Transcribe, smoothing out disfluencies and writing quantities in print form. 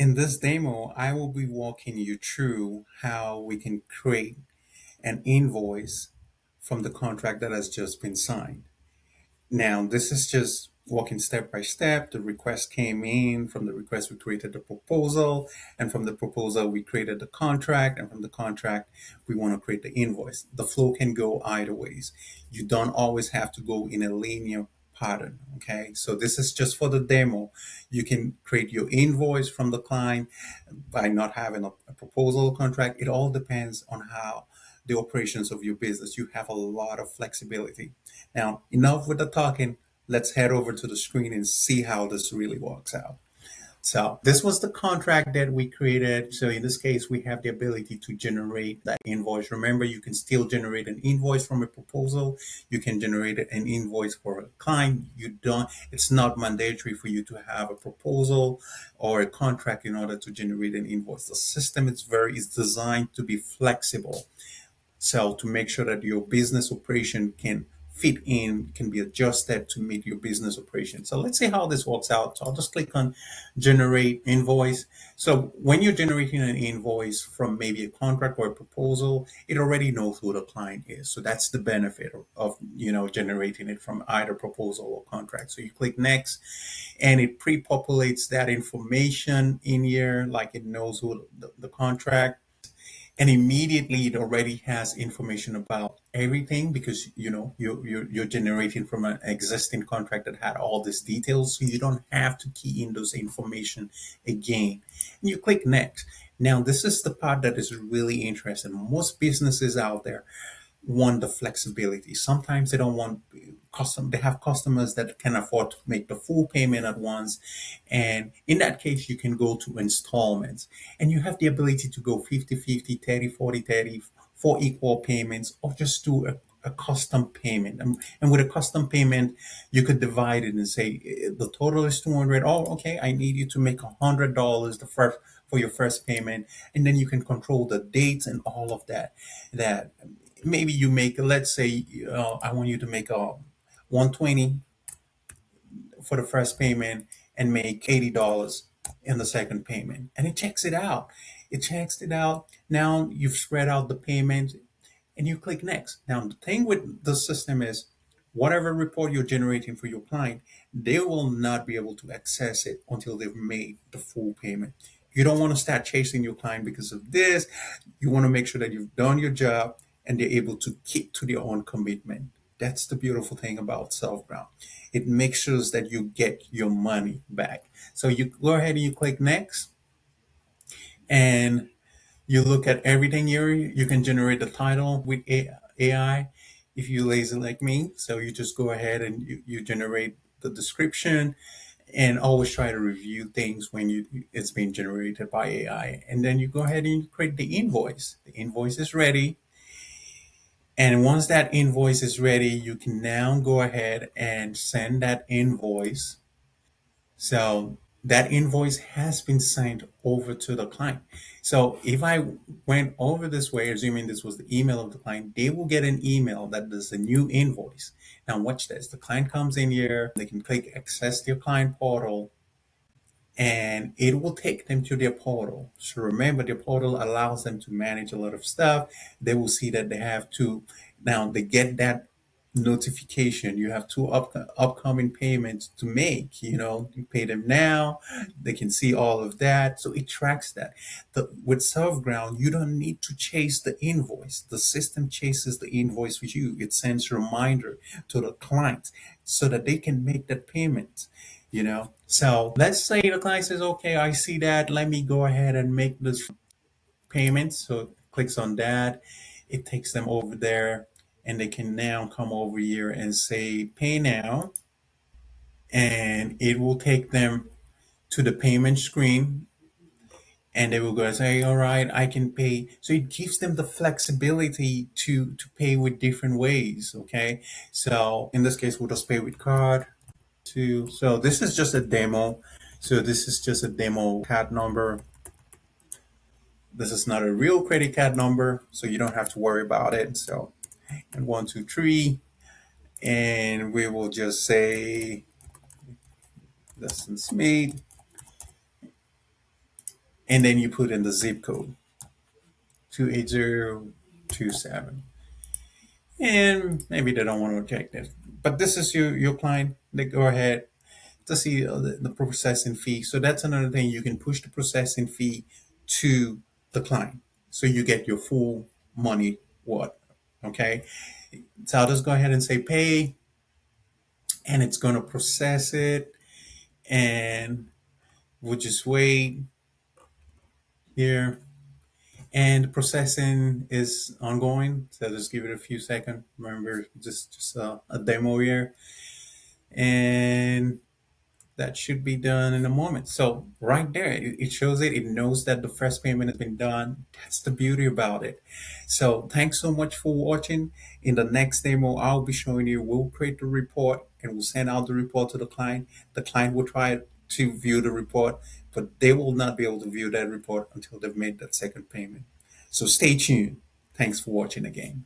In this demo, I will be walking you through how we can create an invoice from the contract that has just been signed. Now, this is just walking step by step. The request came in. From the request, we created the proposal. And from the proposal, we created the contract. And from the contract, we want to create the invoice. The flow can go either ways. You don't always have to go in a linear pattern. Okay. So this is just for the demo. You can create your invoice from the client by not having a proposal contract. It all depends on how the operations of your business. You have a lot of flexibility. Now, enough with the talking. Let's head over to the screen and see how this really works out. So this was the contract that we created. So in this case, we have the ability to generate that invoice. Remember, you can still generate an invoice from a proposal. You can generate an invoice for a client. It's not mandatory for you to have a proposal or a contract in order to generate an invoice. The system is designed to be flexible. So to make sure that your business operation can fit in, can be adjusted to meet your business operation. So let's see how this works out. So I'll just click on generate invoice. So when you're generating an invoice from maybe a contract or a proposal, it already knows who the client is. So that's the benefit of generating it from either proposal or contract. So you click next and it pre-populates that information in here, like it knows who the contract, and immediately it already has information about everything because you're generating from an existing contract that had all these details, so you don't have to key in those information again. And you click next. Now this is the part that is really interesting. Most businesses out there want the flexibility. Sometimes they don't want they have customers that can afford to make the full payment at once. And in that case, you can go to installments and you have the ability to go 50-50, 30-40, 30 for equal payments, or just do a custom payment. And with a custom payment, you could divide it and say the total is 200. Oh, okay. I need you to make $100 the first for your first payment. And then you can control the dates and all of that maybe you make, let's say, I want you to make a 120 for the first payment and make $80 in the second payment. And it checks it out. It checks it out. Now you've spread out the payment and you click next. Now, the thing with the system is whatever report you're generating for your client, they will not be able to access it until they've made the full payment. You don't want to start chasing your client because of this. You want to make sure that you've done your job and they're able to keep to their own commitment. That's the beautiful thing about Servground. It makes sure that you get your money back. So you go ahead and you click next and you look at everything here. You can generate the title with AI if you're lazy like me. So you just go ahead and you generate the description, and always try to review things when it's being generated by AI. And then you go ahead and you create the invoice. The invoice is ready. And once that invoice is ready, you can now go ahead and send that invoice. So that invoice has been sent over to the client. So if I went over this way, assuming this was the email of the client, they will get an email that there's a new invoice. Now watch this. The client comes in here, they can click access their client portal, and it will take them to their portal. So remember, their portal allows them to manage a lot of stuff. They will see that they have to, now they get that notification. You have two upcoming payments to make, you pay them now. They can see all of that. So it tracks that. With Servground, you don't need to chase the invoice. The system chases the invoice with you. It sends a reminder to the client so that they can make that payment. So let's say the client says, okay, I see that, let me go ahead and make this payment. So it clicks on that, it takes them over there, and they can now come over here and say pay now, and it will take them to the payment screen, and they will go and say, all right, I can pay. So it gives them the flexibility to pay with different ways. Okay, so in this case, we'll just pay with card. So this is just a demo. So this is just a demo card number. This is not a real credit card number, so you don't have to worry about it. So, and 123, and we will just say lessons made. and then you put in the zip code 28027. And maybe they don't want to check this, but this is your client. They go ahead to see the processing fee. So that's another thing. You can push the processing fee to the client, so you get your full money. What? Okay. So I'll just go ahead and say pay, and it's going to process it, and we'll just wait here. And the processing is ongoing, so just give it a few seconds. Remember, just a demo here, and that should be done in a moment. So right there, it shows it. It knows that the first payment has been done. That's the beauty about it. So thanks so much for watching. In the next demo, I'll be showing you. We'll create the report and we'll send out the report to the client. The client will try to view the report, but they will not be able to view that report until they've made that second payment. So stay tuned. Thanks for watching again.